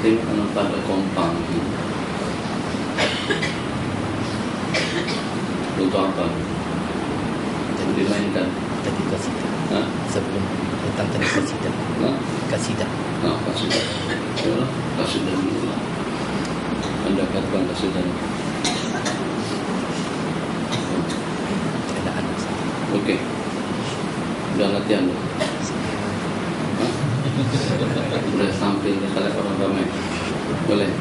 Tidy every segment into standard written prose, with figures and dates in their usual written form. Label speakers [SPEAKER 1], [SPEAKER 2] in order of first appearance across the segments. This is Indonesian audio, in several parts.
[SPEAKER 1] tengok anak pada kompang. Untuk apa? Jadi dimainkan.
[SPEAKER 2] Tadi kasidah. Sebelum datang tadi kasidah. Kasidah.
[SPEAKER 1] Kasidah. Ya, kasidah dulu lah. Anda katakan kasidah. Oke. Udah latihan loh. Udah tampil di hadapan orang ramai. Boleh.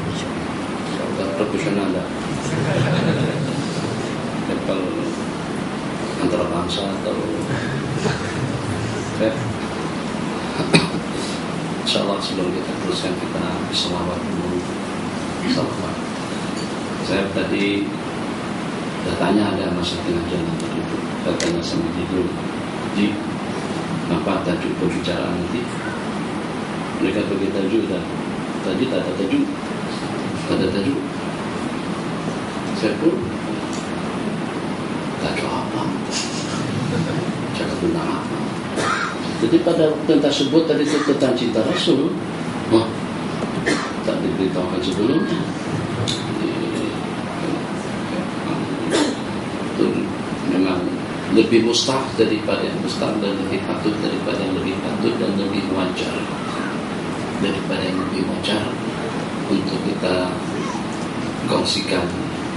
[SPEAKER 1] Udah profesional dah. Level antara bangsa atau insyaallah sebelum kita teruskan kita selawat dulu. Salawat. Saya tadi tanya ada masa tengah jalan tadi itu. Saya tanya sama Jibril, Ji, apa tajuk pembicaraan nanti? Mereka bagi tajuk dah. Tadi tak ada tajuk. Tak ada tajuk. Saya pun tajuk apa? Cakap tentang apa? Jadi pada waktu yang tersebut tadi itu tentang cinta Rasul. Wah, tak diberitahukan sebelumnya. Itu memang lebih mustahil daripada yang mustahil dan lebih patut daripada yang lebih patut dan lebih wajar daripada yang lebih wajar untuk kita kongsikan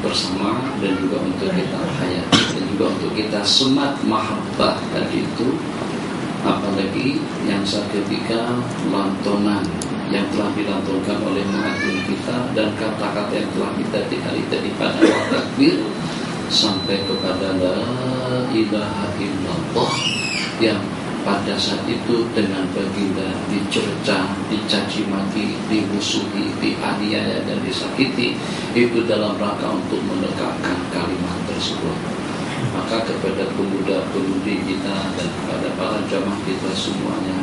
[SPEAKER 1] bersama dan juga untuk kita hayati dan juga untuk kita semat mahabbah tadi itu. Apalagi yang seketika lantunan yang telah dilantunkan oleh muadzin kita dan kata-kata yang telah kita tinggali daripada takbir sampai kepada la ilaha illallah yang pada saat itu dengan baginda dicerca, dicaci maki, dimusuhi, dianiaya dan disakiti, itu dalam rangka untuk menegakkan kalimat tersebut. Maka kepada pemuda-pemudi kita dan kepada para jamaah kita semuanya,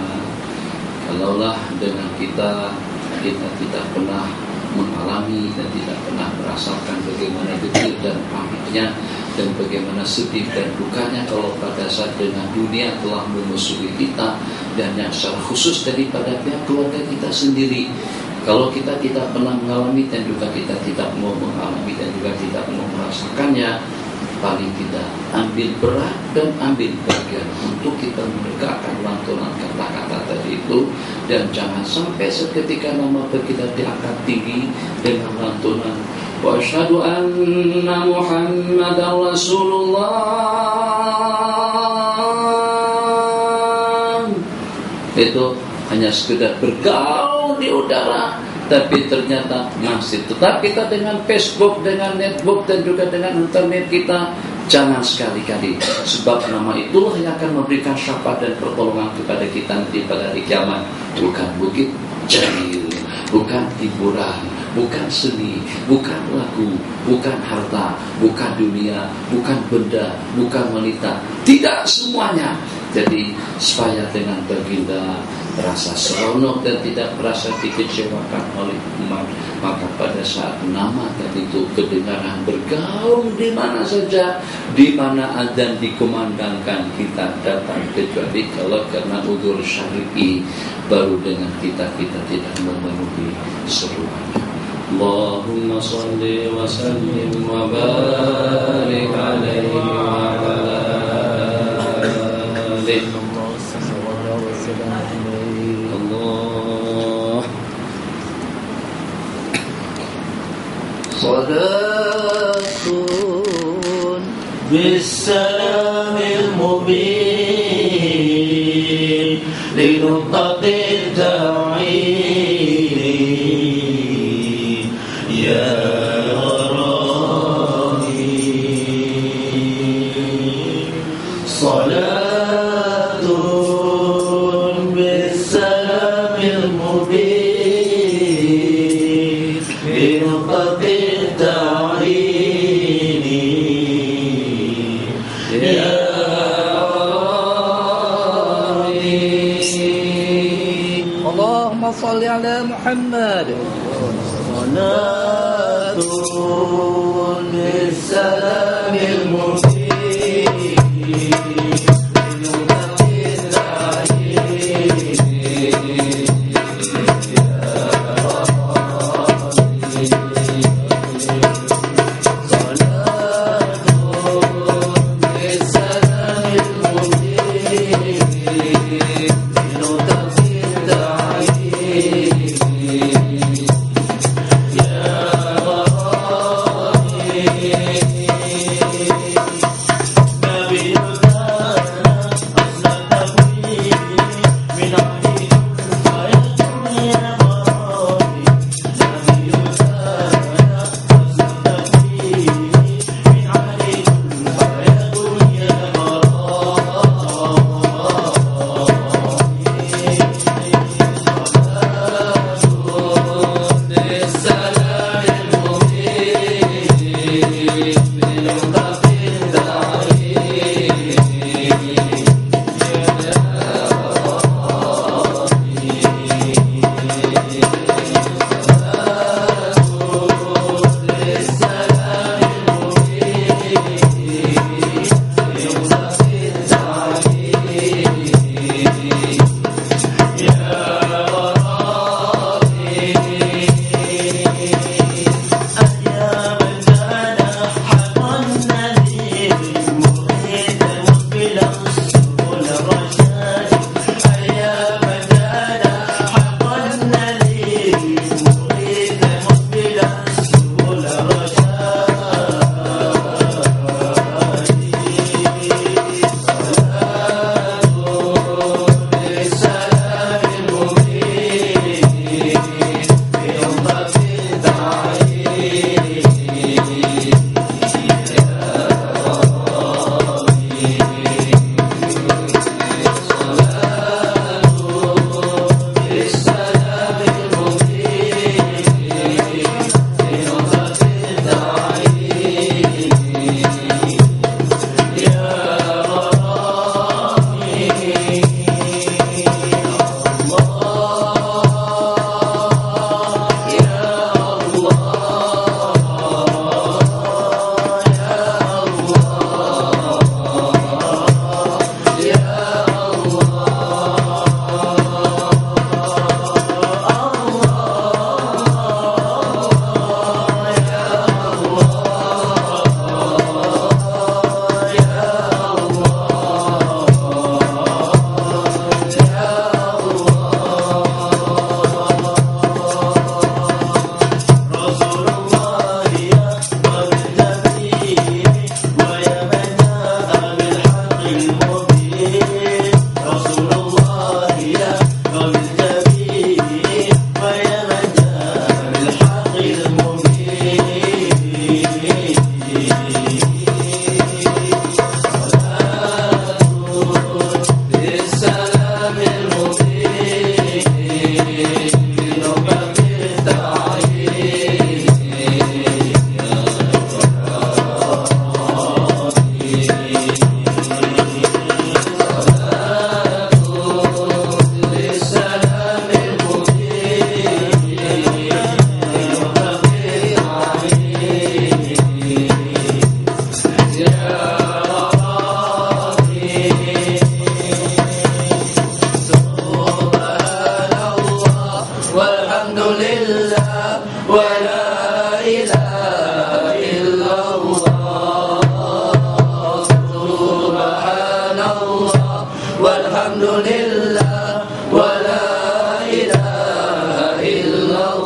[SPEAKER 1] kalaulah dengan kita tidak pernah mengalami dan tidak pernah merasakan bagaimana detil dan pamitnya dan bagaimana sedih dan dukanya kalau pada saat dengan dunia telah memusuhi kita, dan yang secara khusus daripada pihak keluarga kita sendiri. Kalau kita tidak pernah mengalami dan juga kita tidak mau mengalami dan juga tidak mau merasakannya, paling tidak ambil berat dan ambil bagian untuk kita menegakkan lantunan kata-kata tadi itu, dan jangan sampai seketika nama kita diangkat tinggi dengan lantunan wa asyhadu anna Muhammadar Rasulullah. Itu hanya sekedar bergaul di udara, tapi ternyata masih tetap kita dengan Facebook, dengan netbook dan juga dengan internet kita. Jangan sekali-kali, sebab nama itulah yang akan memberikan syafaat dan pertolongan kepada kita nanti pada hari kiamat. Bukan bukit jamil, bukan hiburan, bukan seni, bukan lagu, bukan harta, bukan dunia, bukan benda, bukan wanita. Tidak semuanya. Jadi supaya dengan baginda merasa seronok dan tidak merasa dikecewakan oleh umat, maka pada saat nama tadi itu kedengaran bergaung di mana saja, di mana adzan dikumandangkan, kita datang, kecuali kalau karena udzur syar'i, baru dengan kita tidak memenuhi seruannya. Allahumma shalli wa sallim wa barik alaihi wa ala Allah. Salatun bisalamil mubin linuqatil ta'ini ya Rahim. Salatun bisalamil mubin linuqatil ta'ini ya Rahim. Allahumma salli ala Muhammad. Salatun bisalamil mubin linuqatil ta'ini ya walhamdulillah wa la ilaha illallah.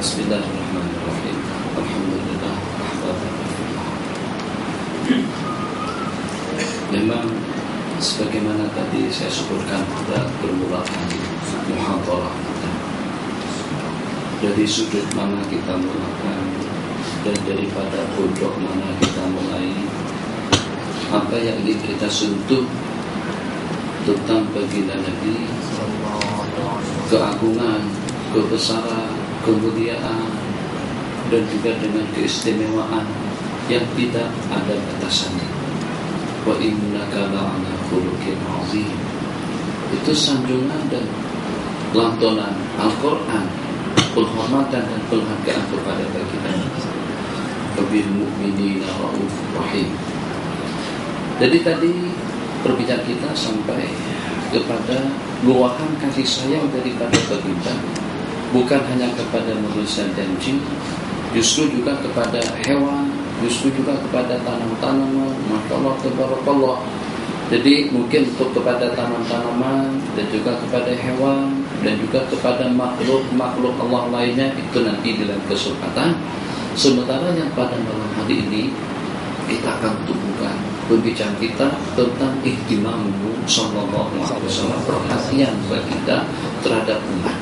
[SPEAKER 1] Bismillahirrahmanirrahim. Alhamdulillah. Memang sebagaimana tadi saya sebutkan pada permulaan muhadharah kita, dari sudut mana kita mulakan dan daripada pojok mana kita mulai, apa yang ingin kita sentuh tentang baginda Nabi, keagungan, kebesaran, kemuliaan, dan juga dengan keistimewaan yang tidak ada batasannya. Wa innaka la'ala khuluqin 'azim. Itu sanjungan dan lantunan Al-Quran, penghormatan dan penghargaan kepada baginda Bil mu'minina raufur rahim. Jadi tadi perbicaraan kita sampai kepada luahan kasih sayang daripada baginda, bukan hanya kepada manusia dan jin, justru juga kepada hewan, justru juga kepada tanam-tanaman. Masya-Allah, tabarakallah. Jadi mungkin untuk kepada tanaman-tanaman dan juga kepada hewan dan juga kepada makhluk Allah lainnya itu nanti dalam kesempatan. Sementara yang pada malam hari ini kita akan tumbuhkan pembicaraan kita tentang ihtimamu sallallahu alaihi wasallam, perhatian baginda terhadap umat.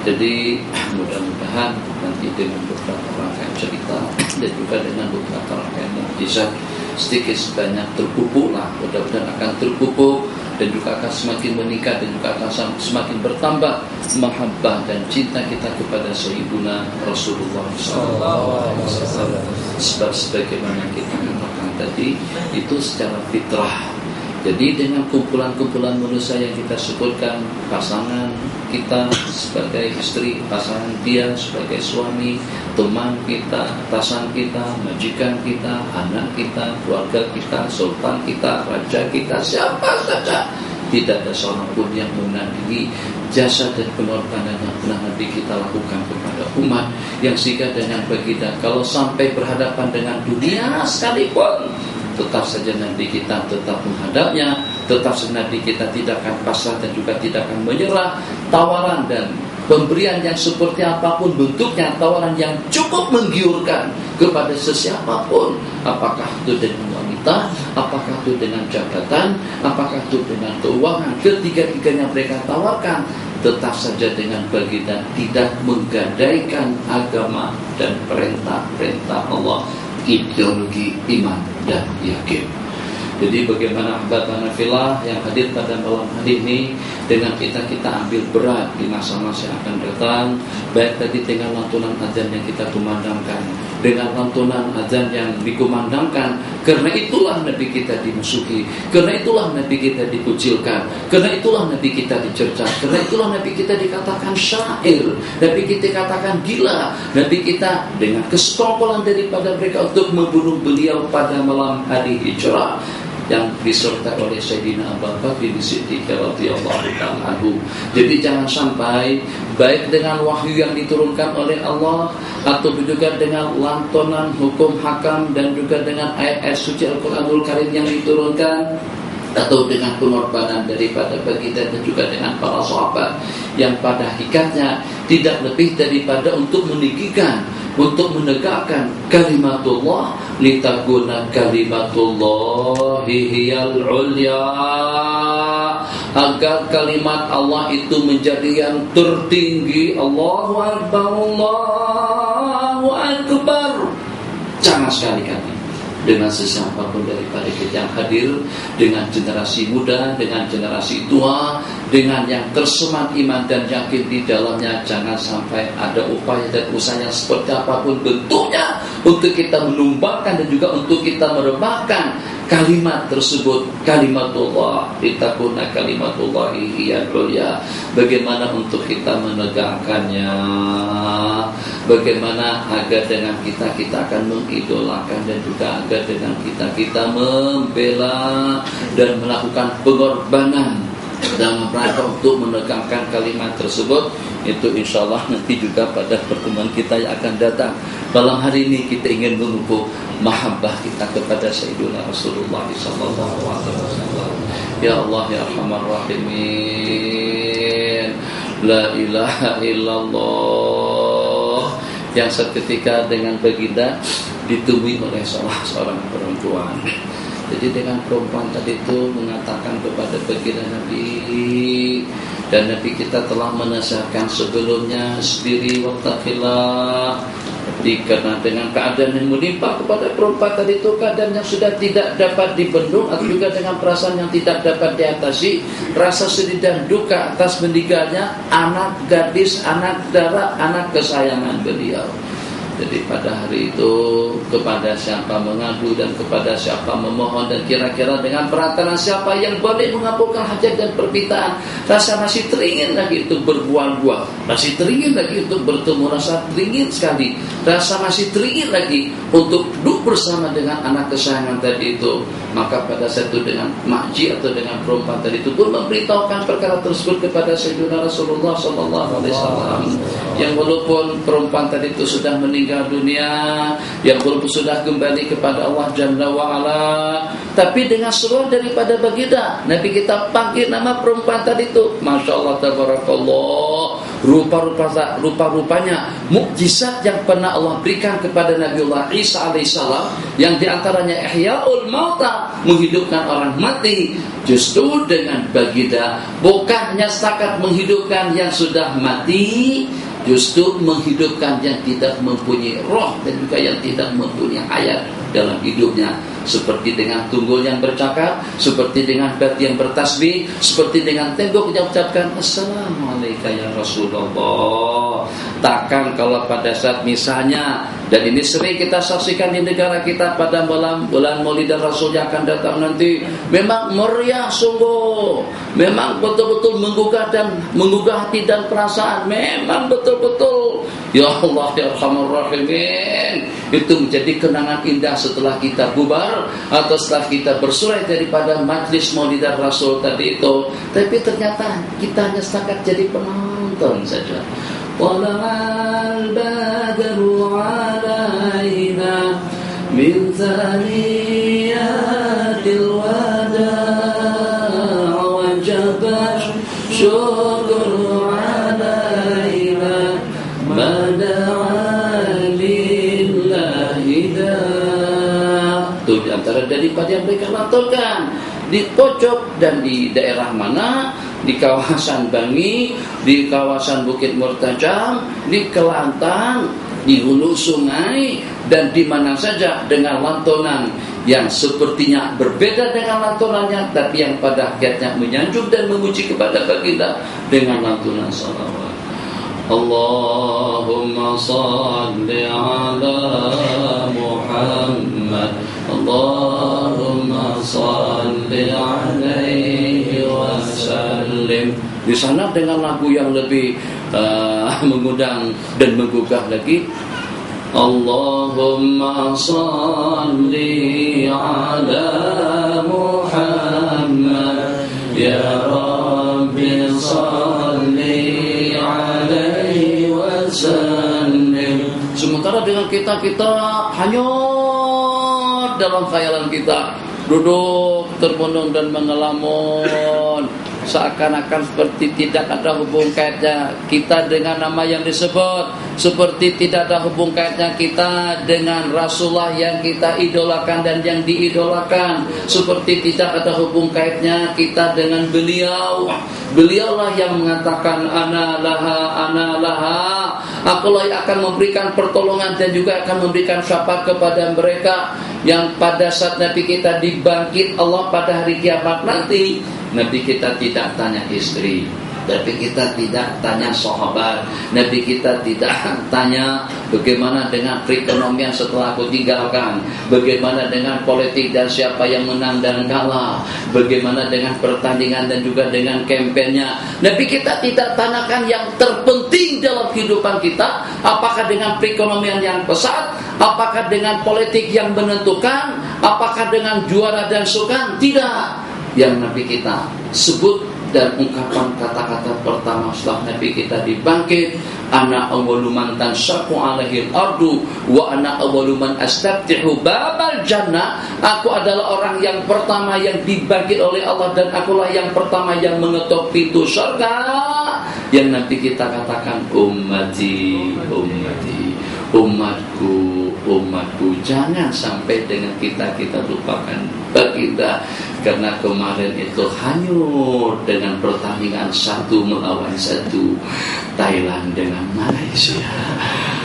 [SPEAKER 1] Jadi mudah-mudahan nanti dengan beberapa rangkaian cerita dan juga dengan beberapa rangkaian mukjizat sedikit sebanyak terpupuklah, mudah-mudahan akan terpupuk dan juga akan semakin meningkat dan juga akan semakin bertambah mahabbah dan cinta kita kepada Sayyidina Rasulullah SAW. Sebab sebagaimana kita katakan tadi, itu secara fitrah. Jadi dengan kumpulan-kumpulan manusia yang kita sebutkan, pasangan kita sebagai istri, pasangan dia sebagai suami, teman kita, atasan kita, majikan kita, anak kita, keluarga kita, sultan kita, raja kita, siapa saja, tidak ada seorang pun yang menandingi jasa dan pengorbanan yang pernah Nabi kita lakukan kepada umat, yang sehingga dengan baginda kalau sampai berhadapan dengan dunia sekalipun, tetap saja Nabi kita tetap menghadapnya, tetap saja Nabi kita tidak akan pasrah dan juga tidak akan menyerah. Tawaran dan pemberian yang seperti apapun bentuknya, tawaran yang cukup menggiurkan kepada sesiapapun, apakah itu dengan wanita, apakah itu dengan jabatan, apakah itu dengan keuangan, ketiga-tiganya mereka tawarkan, tetap saja dengan baginda tidak menggadaikan agama dan perintah-perintah Allah, ideologi, iman dan yakin. Jadi bagaimana ahbabana fillah yang hadir pada malam hari ini, dengan kita ambil berat di masa-masa yang akan datang, baik tadi dengan lantunan azan yang kita kumandangkan, dengan lantunan azan yang dikumandangkan, karena itulah Nabi kita dimusuhi, karena itulah Nabi kita dikucilkan, karena itulah Nabi kita dicerca, karena itulah Nabi kita dikatakan syair, Nabi kita dikatakan gila, Nabi kita dengan kesekongkolan daripada mereka untuk membunuh beliau pada malam hari Hijrah yang disertai oleh Sayyidina Abu Bakar Siddiq radhiyallahu ta'ala anhu. Jadi jangan sampai baik dengan wahyu yang diturunkan oleh Allah atau juga dengan lantunan hukum hakam dan juga dengan ayat-ayat suci Al-Qur'anul Karim yang diturunkan, atau dengan pengorbanan daripada baginda dan juga dengan para sahabat yang pada hakikatnya tidak lebih daripada untuk meninggikan, untuk menegakkan kalimatullah, litakuna kalimatullahi hiyal ulya, agar kalimat Allah itu menjadi yang tertinggi. Allahu Akbar, Allahu Akbar. Jangan sekali-kali dengan sesiapapun daripada kita yang hadir, dengan generasi muda, dengan generasi tua, dengan yang tersemat iman dan yakin di dalamnya. Jangan sampai ada upaya dan usaha yang seperti apapun bentuknya untuk kita menumbangkan dan juga untuk kita merebahkan kalimat tersebut, kalimatullah, litakuna kalimatullahi hiyal ulya. Bagaimana untuk kita menegakkannya, bagaimana agar dengan kita akan mengidolakan, dan juga agar dengan kita membela dan melakukan pengorbanan dalam rangka untuk menegakkan kalimat tersebut. Itu insyaallah nanti juga pada pertemuan kita yang akan datang. Malam hari ini kita ingin mengukuh mahabbah kita kepada Sayyidina Rasulullah sallallahu alaihi wasallam. Ya Allah ya Arhamar Rahimin, la ilaha illallah. Yang seketika dengan baginda ditemui oleh seorang perempuan. Jadi dengan perempuan tadi itu mengatakan kepada baginda Nabi, dan Nabi kita telah menasihatkan sebelumnya, sendiri wattaqillah. Karena dengan keadaan yang menimpa kepada perempuan tadi itu, keadaan yang sudah tidak dapat dibendung, atau juga dengan perasaan yang tidak dapat diatasi, rasa sedih dan duka atas meninggalnya anak gadis, anak darah, anak kesayangan beliau. Jadi pada hari itu kepada siapa mengadu dan kepada siapa memohon, dan kira-kira dengan perantara siapa yang boleh mengabulkan hajat dan permintaan. Rasa masih teringin lagi untuk berbual-bual, masih teringin lagi untuk bertemu, rasa teringin sekali, rasa masih teringin lagi untuk duduk bersama dengan anak kesayangan tadi itu. Maka pada saat itu dengan makji atau dengan perempuan tadi itu pun memberitahukan perkara tersebut kepada Sayyidina Rasulullah sallallahu alaihi wasallam, yang walaupun perempuan tadi itu sudah meninggal dunia, yang walaupun sudah kembali kepada Allah Jalla wa'ala, tapi dengan seruan daripada baginda Nabi kita panggil nama perempuan tadi itu. Masya Allah tabarakallah, rupa-rupanya mukjizat yang pernah Allah berikan kepada Nabiullah Isa alaihissalam, yang diantaranya ihya'ul mauta, menghidupkan orang mati. Justru dengan baginda bukannya setakat menghidupkan yang sudah mati, justru menghidupkan yang tidak mempunyai roh dan juga yang tidak mempunyai hayat dalam hidupnya. Seperti dengan tunggul yang bercakap, seperti dengan batu yang bertasbih, seperti dengan tembok yang mengucapkan Assalamualaikum ya Rasulullah. Takkan kalau pada saat misalnya, dan ini sering kita saksikan di negara kita pada bulan Maulid dan Rasul yang akan datang nanti, memang meriah sungguh, memang betul-betul menggugah hati dan perasaan, memang betul-betul ya Allah ya Arhamar Rahimin, itu menjadi kenangan indah setelah kita bubar atau setelah kita bersurai daripada majlis Maulid dan Rasul tadi itu. Tapi ternyata kita hanya setakat jadi penonton saja. Wala'al badru alaina min thaniyatil wada' wajaba syukur alaina mada'a lillahi da. Itu diantara daripada yang mereka lakukan di pojok dan di daerah mana, di kawasan Bangi, di kawasan Bukit Murtajam, di Kelantan, di hulu sungai, dan di mana saja dengan lantunan yang sepertinya berbeda dengan lantunannya, tapi yang pada akhirnya menyanjung dan memuji kepada baginda dengan lantunan salawat. Allahumma salli ala Muhammad, Allahumma salli alaihi wasallim. Di sana dengan lagu yang lebih mengundang dan menggugah lagi, Allahumma salli ala Muhammad, ya Rabbi salli alaihi wasallim. Sementara dengan kita hanyut dalam khayalan kita, duduk termenung dan mengelamun, seakan-akan seperti tidak ada hubung kaitnya kita dengan nama yang disebut, seperti tidak ada hubung kaitnya kita dengan Rasulullah yang kita idolakan dan yang diidolakan, seperti tidak ada hubung kaitnya kita dengan beliau. Beliaulah yang mengatakan ana laha, akulah yang akan memberikan pertolongan dan juga akan memberikan syafaat kepada mereka. yang pada saat Nabi kita dibangkit Allah pada hari kiamat nanti, Nabi kita tidak tanya istri, Nabi kita tidak tanya sahabat, Nabi kita tidak tanya bagaimana dengan perekonomian setelah aku tinggalkan, bagaimana dengan politik dan siapa yang menang dan kalah, bagaimana dengan pertandingan dan juga dengan kampanyenya. Nabi kita tidak tanyakan yang terpenting dalam kehidupan kita, apakah dengan perekonomian yang pesat, apakah dengan politik yang menentukan, apakah dengan juara dan sukan. Tidak. Yang Nabi kita sebut dan ungkapan kata-kata pertama setelah Nabi kita dibangkit, ana awwalu man tanshaqqu 'alaihi al-ardu wa ana awwalu man astaftihu babal jannah. Aku adalah orang yang pertama yang dibangkit oleh Allah dan akulah yang pertama yang mengetuk pintu surga. Yang Nabi kita katakan ummati, ummati, umatku, umatku. Jangan sampai dengan kita lupakan baginda, karena kemarin itu hanyut dengan pertandingan 1 melawan 1 Thailand dengan Malaysia.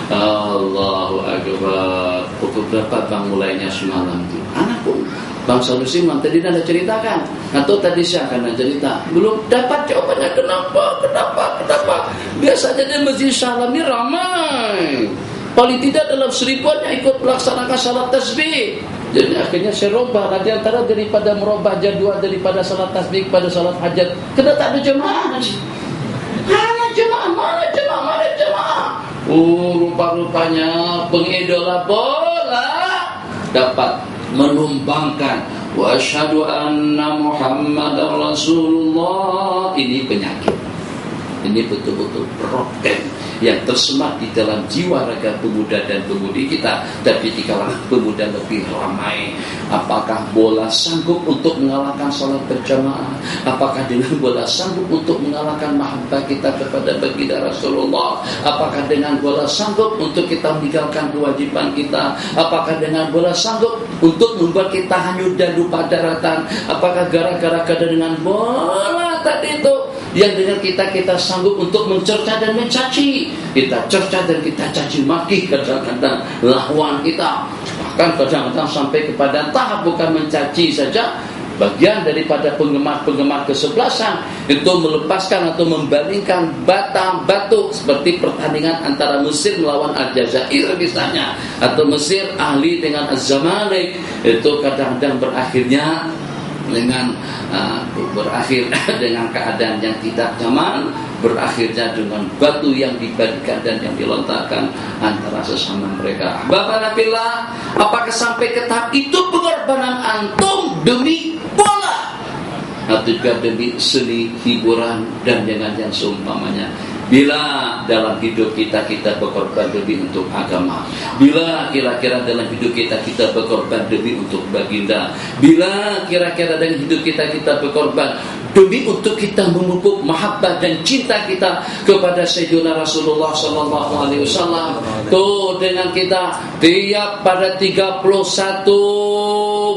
[SPEAKER 1] Allahu Akbar. Pukul berapa bang mulainya semalam itu? Anak pun Bang Salusiman tadi anda ceritakan, atau tadi saya akan cerita, belum dapat jawabannya. Kenapa? Biasanya di Masjid Syalami ramai, paling tidak dalam 1000-an yang ikut melaksanakan salat tasbih. Jadi akhirnya saya robah, di antara daripada merubah jadwal daripada salat tasbih pada salat hajat, kena tak ada jemaah. Mana jemaah? Rupa-rupanya pengidola bola dapat menumbangkan wa asyhadu anna Muhammadar Rasulullah. Ini penyakit. Ini betul-betul problem yang tersemat di dalam jiwa raga pemuda dan pemudi kita. Tapi di kalangan pemuda lebih ramai. Apakah bola sanggup untuk mengalahkan salat berjamaah? Apakah dengan bola sanggup untuk mengalahkan mahabbah kita kepada baginda Rasulullah? Apakah dengan bola sanggup untuk kita meninggalkan kewajiban kita? Apakah dengan bola sanggup untuk membuat kita hanyut dan lupa daratan? Apakah gara-gara dengan bola tadi itu yang dengan kita sanggup untuk mencerca dan mencaci? Kita cerca dan kita caci maki kadang-kadang lawan kita, bahkan kadang-kadang sampai kepada tahap bukan mencaci saja. Bagian daripada penggemar-penggemar kesebelasan itu melepaskan atau membalingkan batu seperti pertandingan antara Mesir melawan Aljazair misalnya, atau Mesir ahli dengan Az-Zamalek. Itu kadang-kadang berakhirnya dengan berakhir dengan keadaan yang tidak nyaman, berakhirnya dengan batu yang dibalikan dan yang dilontarkan antara sesama mereka. Bapak Nabilah, apakah sampai ke tahap itu pengorbanan antum demi bola atau juga demi seni hiburan dan dengan yang seumpamanya? Bila dalam hidup kita berkorban demi untuk agama, bila kira-kira dalam hidup kita berkorban demi untuk baginda, bila kira-kira dalam hidup kita berkorban demi untuk kita memupuk mahabbah dan cinta kita kepada Sayyidina Rasulullah sallallahu alaihi wasallam, tuh dengan kita tiap pada 31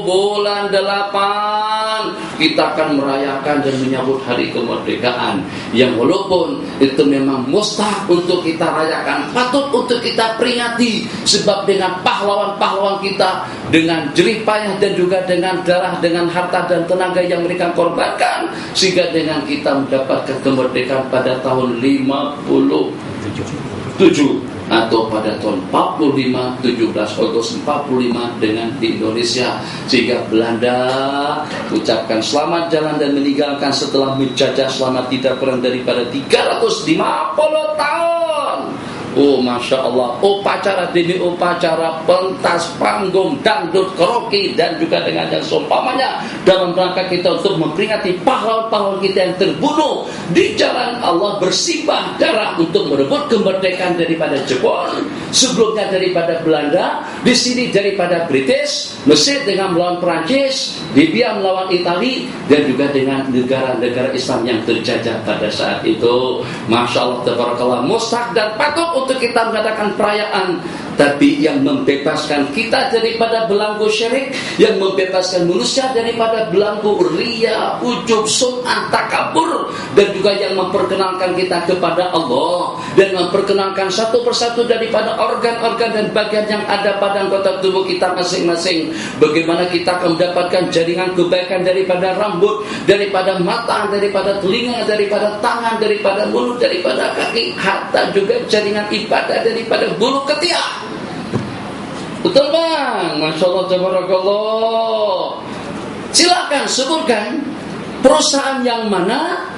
[SPEAKER 1] bulan 8 kita akan merayakan dan menyambut hari kemerdekaan yang walaupun itu memang mustahil untuk kita rayakan, patut untuk kita peringati, sebab dengan pahlawan-pahlawan kita dengan jerih payah dan juga dengan darah, dengan harta dan tenaga yang mereka korbankan, sehingga dengan kita mendapatkan kemerdekaan pada tahun 57 atau pada tahun 45, 17 Agustus 45 dengan di Indonesia, sehingga Belanda ucapkan selamat jalan dan meninggalkan setelah menjajah selama tidak kurang daripada 350 tahun. Oh Masya Allah, upacara demi upacara, pentas, panggung, dangdut, karaoke dan juga dengan yang seumpamanya dalam rangka kita untuk memperingati pahlawan-pahlawan kita yang terbunuh di jalan Allah, bersimbah darah untuk merebut kemerdekaan daripada Jepang, sebelumnya daripada Belanda, di sini daripada British, Mesir dengan melawan Perancis, Libya melawan Itali, dan juga dengan negara-negara Islam yang terjajah pada saat itu. Masya Allah, tabarakallah, mustahil dan patut untuk kita mengadakan perayaan tapi yang membebaskan kita daripada belenggu syirik, yang membebaskan manusia daripada belenggu riya, ujub, sum'ah, takabur, dan juga yang memperkenalkan kita kepada Allah dan memperkenalkan satu persatu daripada organ-organ dan bagian yang ada pada anggota tubuh kita masing-masing. Bagaimana kita akan mendapatkan jaringan kebaikan daripada rambut, daripada mata, daripada telinga, daripada tangan, daripada mulut, daripada kaki, hatta juga jaringan ibadah daripada bulu ketiak. Betul bang? Masya Allah, tabarakallah. Silakan sebutkan perusahaan yang mana,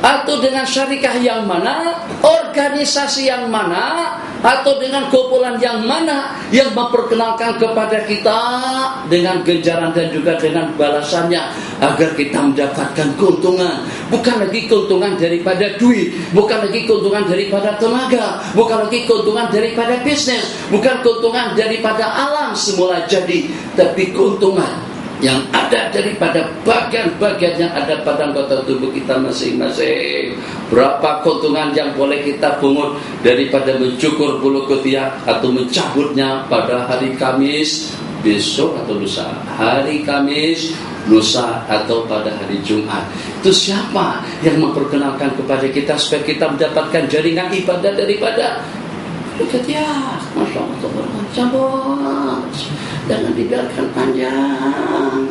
[SPEAKER 1] atau dengan syarikah yang mana, organisasi yang mana, atau dengan kumpulan yang mana yang memperkenalkan kepada kita dengan ganjaran dan juga dengan balasannya, agar kita mendapatkan keuntungan. Bukan lagi keuntungan daripada duit, bukan lagi keuntungan daripada tenaga, bukan lagi keuntungan daripada bisnis, bukan keuntungan daripada alam semula jadi, tapi keuntungan yang ada daripada bagian-bagian yang ada pada anggota tubuh kita masing-masing. Berapa keuntungan yang boleh kita pungut daripada mencukur bulu ketiak atau mencabutnya pada hari Kamis besok atau lusa, hari Kamis, lusa atau pada hari Jumat. Itu siapa yang memperkenalkan kepada kita supaya kita mendapatkan jaringan ibadah daripada bulu ketiak? Masya Allah, cabut, jangan dibiarkan panjang.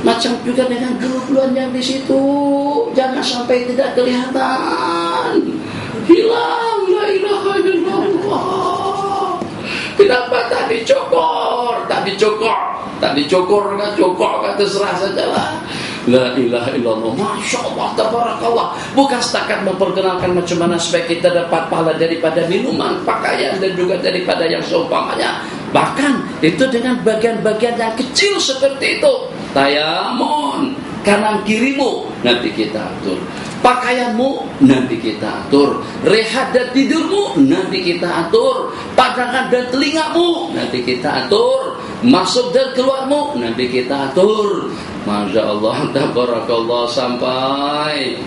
[SPEAKER 1] Macam juga dengan bulu-buluan yang di situ, jangan sampai tidak kelihatan, hilang. La ilaha illallah. Kenapa tak dicukur? Tak dicukur, terserah sajalah. La ilaha illallah. Masya Allah, tabarakallah. Bukan setakat memperkenalkan macam mana supaya kita dapat pahala daripada minuman, pakaian, dan juga daripada yang seumpamanya. Bahkan itu dengan bagian-bagian yang kecil seperti itu. Tayamun, kanan kirimu nanti kita atur, pakaianmu nanti kita atur, rehat dan tidurmu nanti kita atur, pandangan dan telingamu nanti kita atur, masuk dan keluarmu nanti kita atur. Masya Allah, tabarakallah. Sampai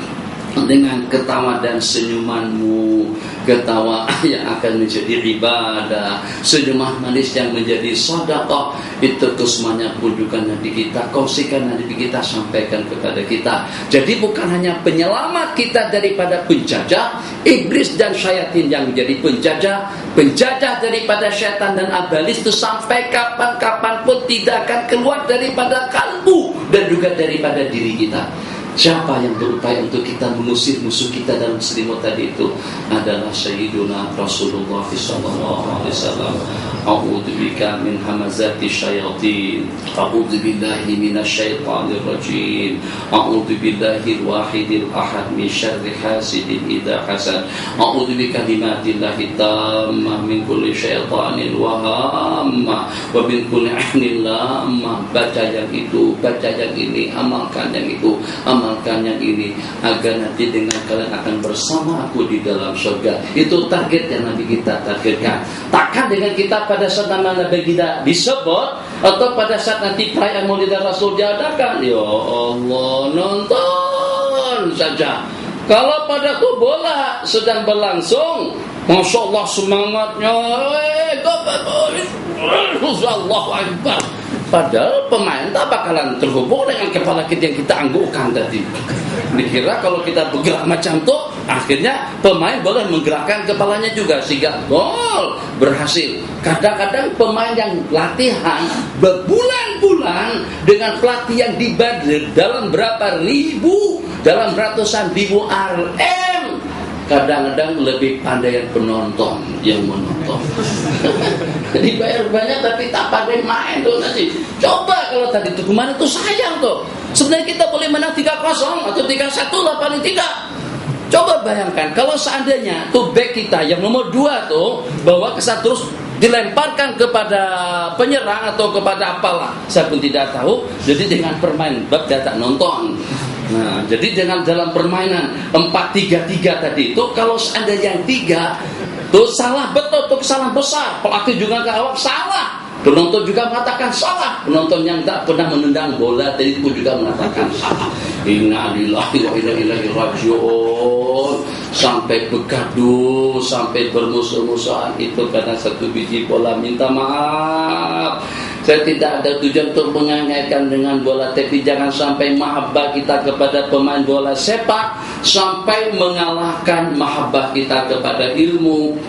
[SPEAKER 1] dengan ketawa dan senyumanmu, ketawa yang akan menjadi ibadah, senyuman manis yang menjadi sedekah, itu kesemuanya pun juga nanti kita kongsikan, nanti kita sampaikan kepada kita. Jadi bukan hanya penyelamat kita daripada penjajah iblis dan syaitan yang menjadi penjajah daripada syaitan dan abalis itu sampai kapan-kapan pun tidak akan keluar daripada kalbu dan juga daripada diri kita. Siapa yang berupaya untuk kita mengusir musuh kita dalam selimut tadi itu adalah Sayyiduna Rasulullah SAW. A'udzubika min hamazati syayatin, a'udzubillahi minasyaitanir rajim, a'udzubillahi al-wahidil ahad min syarri hasidin idza hasad, a'udzubika limatillahi tammah min kulli syaitanin wa hamma wa min kulli ahnin lamma. Baca yang itu, baca yang ini, amalkan yang itu, amalkan yang ini, agar nanti dengan kalian akan bersama aku di dalam surga. Itu target yang nanti kita targetkan. Takkan dengan kita pada saat nama Nabi kita disebut, atau pada saat nanti perayaan Maulid Rasul diadakan, ya Allah, nonton saja. Kalau padaku bola sedang berlangsung, Masya Allah semangatnya, Allahu Akbar. Padahal pemain tak bakalan terhubung dengan kepala kita yang kita anggukkan tadi. Dikira kalau kita bergerak macam itu, akhirnya pemain boleh menggerakkan kepalanya juga sehingga gol berhasil. Kadang-kadang pemain yang latihan berbulan-bulan dengan pelatih yang dibayar dalam berapa ribu, dalam ratusan ribu RM, kadang-kadang lebih pandai yang penonton yang menonton. Dibayar banyak tapi tak pandai main tuh nanti. Coba kalau tadi itu kemarin tuh sayang tuh. Sebenarnya kita boleh menang 3-0 atau 3-1 lah paling tidak. Coba bayangkan kalau seandainya tuh back kita yang nomor 2 tuh bawa ke satu terus dilemparkan kepada penyerang atau kepada apalah, saya pun tidak tahu. Jadi dengan permain bab tak nonton. Nah, jadi dengan dalam permainan 4-3-3 tadi itu, kalau seandainya yang 3 tuh salah betul, tuh kesalahan besar. Pelatih juga ke awal salah. Penonton juga mengatakan salah. Penonton yang tak pernah menendang bola tadi pun juga mengatakan salah. Inna lillahi wa inna ilaihi raji'un. Sampai bergaduh, sampai bermusuh-musuhan itu karena satu biji bola. Minta maaf. Saya tidak ada tujuan untuk mengaitkan dengan bola, tapi jangan sampai mahabbah kita kepada pemain bola sepak sampai mengalahkan mahabbah kita kepada ilmu,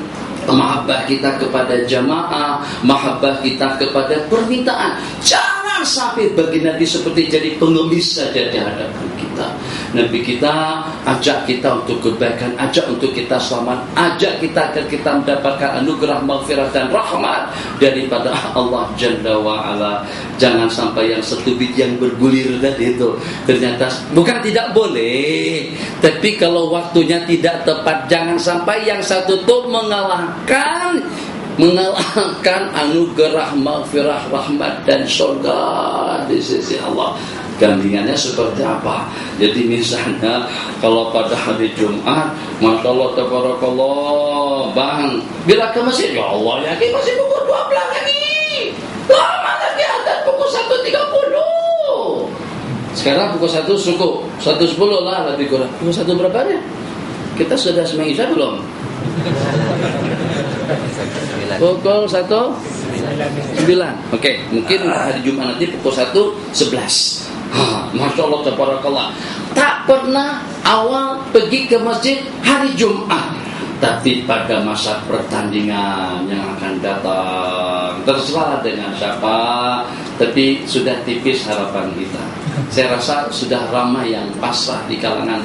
[SPEAKER 1] mahabbah kita kepada jamaah, mahabbah kita kepada permintaan. Jangan sampai bagi Nabi seperti jadi pengemis saja di hadapan kita. Nabi kita ajak kita untuk kebaikan, ajak untuk kita selamat, ajak kita agar kita mendapatkan anugerah maghfirah dan rahmat daripada Allah Jalla wa'ala. Jangan sampai yang satu biji yang bergulir tadi itu ternyata bukan tidak boleh, tapi kalau waktunya tidak tepat, jangan sampai yang satu itu mengalahkan anugerah maghfirah rahmat dan surga di sisi Allah. Gandengannya seperti apa? Jadi misalnya kalau pada hari Jumat, Masya Allah tabarakallah, bang, bila ke masjid, ya Allah ya, masih pukul 12 lagi, lama lagi ada pukul 1.30. Sekarang pukul 1 cukup, 1.10 lah lebih kurang. Pukul 1 berapa ya? Kita sudah sembahyang Isya belum? Pukul 1.09. Oke, mungkin hari Jumat nanti pukul 1.11. Masya Allah tabarakallah. Tak pernah awal pergi ke masjid hari Jumat, tapi pada masa pertandingan yang akan datang, terserah dengan siapa, tapi sudah tipis harapan kita. Saya rasa sudah ramai yang pasrah di kalangan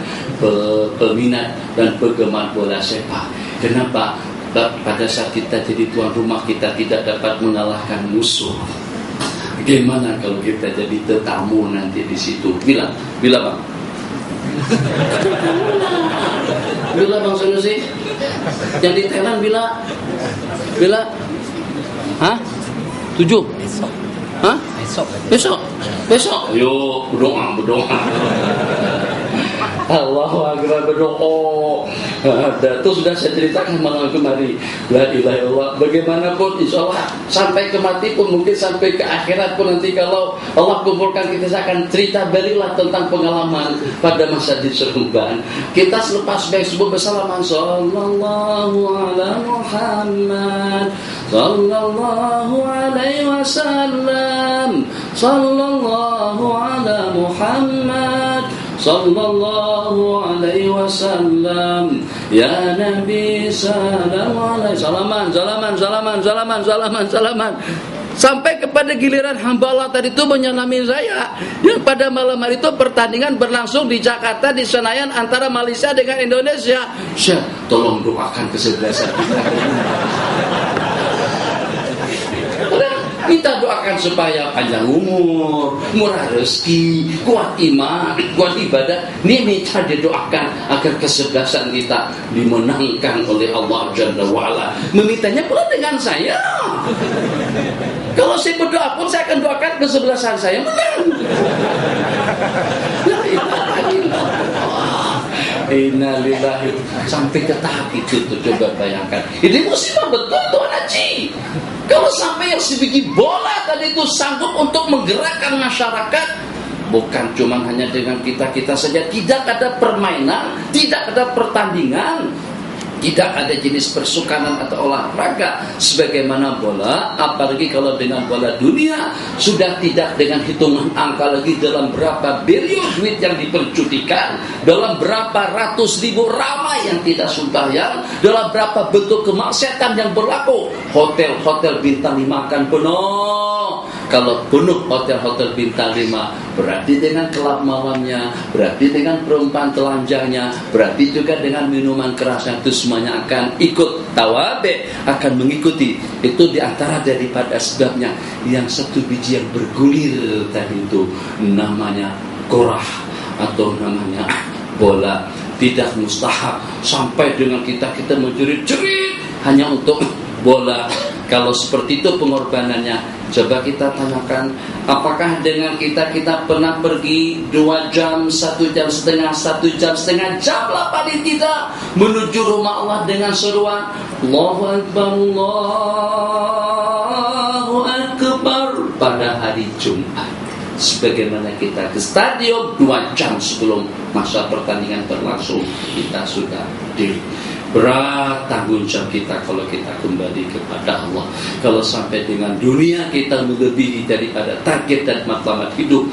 [SPEAKER 1] peminat dan penggemar bola sepak. Kenapa? Pada saat kita jadi tuan rumah, kita tidak dapat mengalahkan musuh. Bagaimana kalau kita jadi tetamu nanti di situ? Bila bang? Bila bang Sanusi? Yang di Thailand bila? 7? Hah? Besok? Yuk, berdoa. Allahu Akbar, berdoa. Itu sudah saya ceritakan malam kemari. La ilaha illallah. Bagaimanapun insya Allah sampai ke mati pun, mungkin sampai ke akhirat pun, nanti kalau Allah kumpulkan kita akan cerita berilah tentang pengalaman pada masa di Seremban. Kita selepas baik subuh bersalaman, sallallahu ala Muhammad, sallallahu alaihi wasallam, sallallahu ala Muhammad, sallallahu alaihi wasallam, ya Nabi salam alaihi, salaman. Sampai kepada giliran hamba Allah tadi itu menyalami saya, yang pada malam hari itu pertandingan berlangsung di Jakarta, di Senayan, antara Malaysia dengan Indonesia. Syekh, tolong doakan kesebelasan kita. Kita doakan supaya panjang umur, murah rezeki, kuat iman, kuat ibadah. Ini minta didoakan agar kesebelasan kita dimenangkan oleh Allah Jalla wa'ala. Memintanya pula dengan saya. Kalau saya berdoa pun saya akan doakan kesebelasan saya menang. La ilaha illallah. Innalillahi. Sampai ke tahap itu tuh, coba bayangkan. Ini musibah betul Tuan Haji. Kalau sampai yang sebiji bola tadi itu sanggup untuk menggerakkan masyarakat, bukan cuma hanya dengan kita saja, tidak ada permainan, tidak ada pertandingan, tidak ada jenis persukanan atau olahraga sebagaimana bola, apalagi kalau dengan bola dunia sudah tidak dengan hitungan angka lagi dalam berapa bilion duit yang dipercutikan, dalam berapa ratus ribu ramai yang tidak sembahyang, dalam berapa bentuk kemaksiatan yang berlaku. Hotel-hotel bintang 5 akan penuh. Kalau penuh hotel-hotel bintang 5, berarti dengan kelab malamnya, berarti dengan perempuan telanjangnya, berarti juga dengan minuman kerasnya, itu semuanya akan ikut tawabe, akan mengikuti. Itu diantara daripada sebabnya yang satu biji yang bergulir tadi itu namanya korah atau namanya bola. Tidak mustahab sampai dengan kita menjerit-jerit hanya untuk bola. Kalau seperti itu pengorbanannya, coba kita tanyakan, apakah dengan kita pernah pergi 2 jam, 1 jam setengah, 1 jam setengah, jam lah paling tidak, menuju rumah Allah dengan seruan Allahu Akbar, Allahu Akbar. pada hari Jumat. Sebagaimana kita ke stadion 2 jam sebelum masa pertandingan berlangsung, kita sudah berdiri. Berat tanggung jawab kita kalau kita kembali kepada Allah. Kalau sampai dengan dunia kita melebihi daripada target dan matlamat hidup.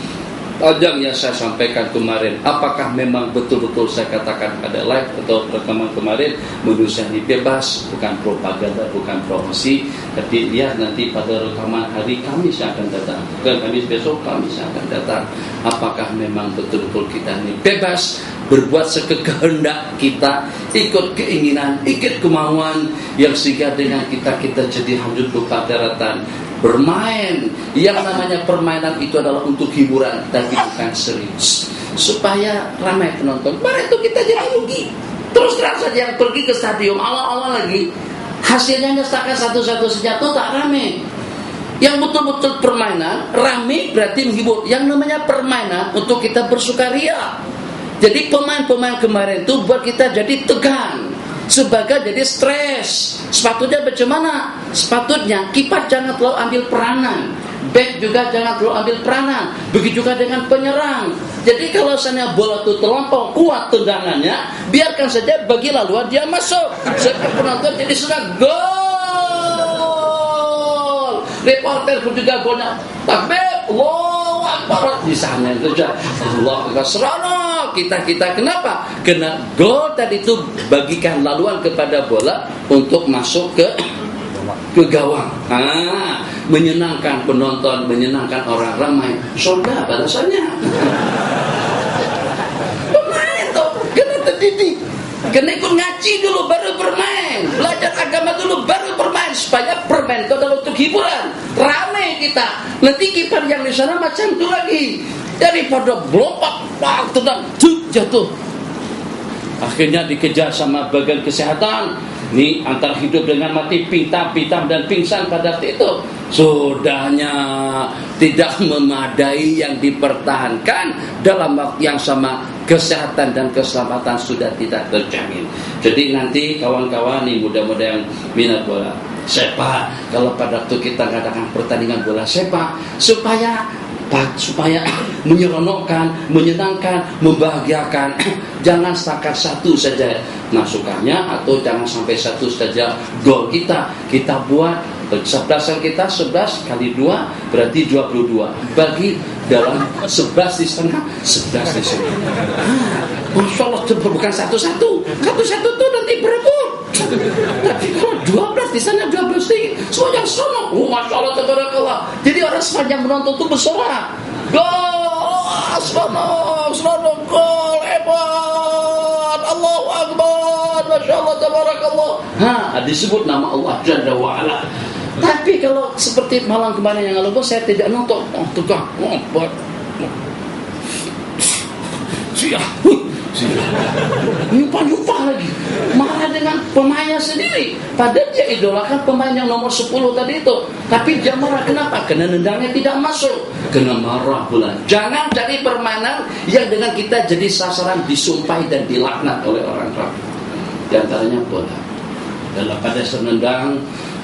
[SPEAKER 1] Panjang yang saya sampaikan kemarin, apakah memang betul-betul saya katakan pada live atau rekaman kemarin, manusia ini bebas, bukan propaganda, bukan promosi. Tapi lihat nanti pada rekaman hari Kamis yang akan datang, bukan Kamis besok, Kamis yang akan datang. Apakah memang betul-betul kita ini bebas berbuat sekehendak kita, ikut keinginan, ikut kemauan, yang sehingga dengan kita jadi hanyut lupa daratan. Bermain, yang namanya permainan itu adalah untuk hiburan, tapi bukan serius, supaya ramai penonton. Kemarin itu kita jadi rugi. Terus terang saja yang pergi ke stadion awal-awal lagi, hasilnya setakat satu-satu saja, tak ramai. Yang betul-betul permainan ramai berarti menghibur. Yang namanya permainan untuk kita bersukaria. Jadi pemain-pemain kemarin itu buat kita jadi tegang, sebagai jadi stres. Sepatutnya bagaimana? Sepatutnya kiper jangan terlalu ambil peranan, back juga jangan terlalu ambil peranan. Begitu juga dengan penyerang. Jadi kalau misalnya bola itu terlampau kuat tendangannya, biarkan saja bagi laluan dia masuk. Sehingga penonton jadi sudah gol. Reporter pun juga golnya takbir, Allahu Akbar. Di sana itu saja Allah seronok kita kenapa? Karena gol tadi itu bagikan laluan kepada bola untuk masuk ke gawang. Menyenangkan penonton, menyenangkan orang ramai. Surga balasannya. Pemain tuh kena terdidik, kena ikut ngaji dulu baru bermain, belajar agama dulu baru bermain, supaya bermain itu adalah untuk hiburan. Ramai kita. Nanti kiper yang di sana macam itu lagi. Daripada melompat, tendang, jatuh. Akhirnya dikejar sama bagian kesehatan. Ini antara hidup dengan mati, pitam dan pingsan pada waktu itu. Sudahnya tidak memadai yang dipertahankan, dalam waktu yang sama kesehatan dan keselamatan sudah tidak terjamin. Jadi nanti kawan-kawan nih muda-muda yang minat bola sepak, kalau pada waktu kita mengadakan pertandingan bola sepak, supaya menyeronokkan, menyenangkan, membahagiakan. Jangan setakat satu saja masukannya, atau jangan sampai satu saja gol kita buat. Kesebelasan kita 11 kali 2 berarti 22. Bagi dalam 11 di sana, 11 di sana. Masya Allah, bukan satu-satu tuh nanti berebut. Tapi kalau 12 di sana, 12 di semua yang seronok. Masya Allah, tabarakallah. Jadi orang sepanjang menonton tuh bersorak. Gol, seronok, gol, hebat, Allahu Akbar, Masya Allah, tabarakallah. Disebut nama Allah Jalla wa'ala. Tapi kalau seperti malam kemarin yang lalu, saya tidak nonton. Tukang, nyumpah lagi, marah dengan pemainnya sendiri. Padahal dia idolakan pemain yang nomor 10 tadi itu. Tapi dia marah, kenapa? Karena nendangnya tidak masuk. Kena marah pula. Jangan cari permainan yang dengan kita jadi sasaran disumpahi dan dilaknat oleh orang ramai. Di antaranya bola. Dalam pada senendang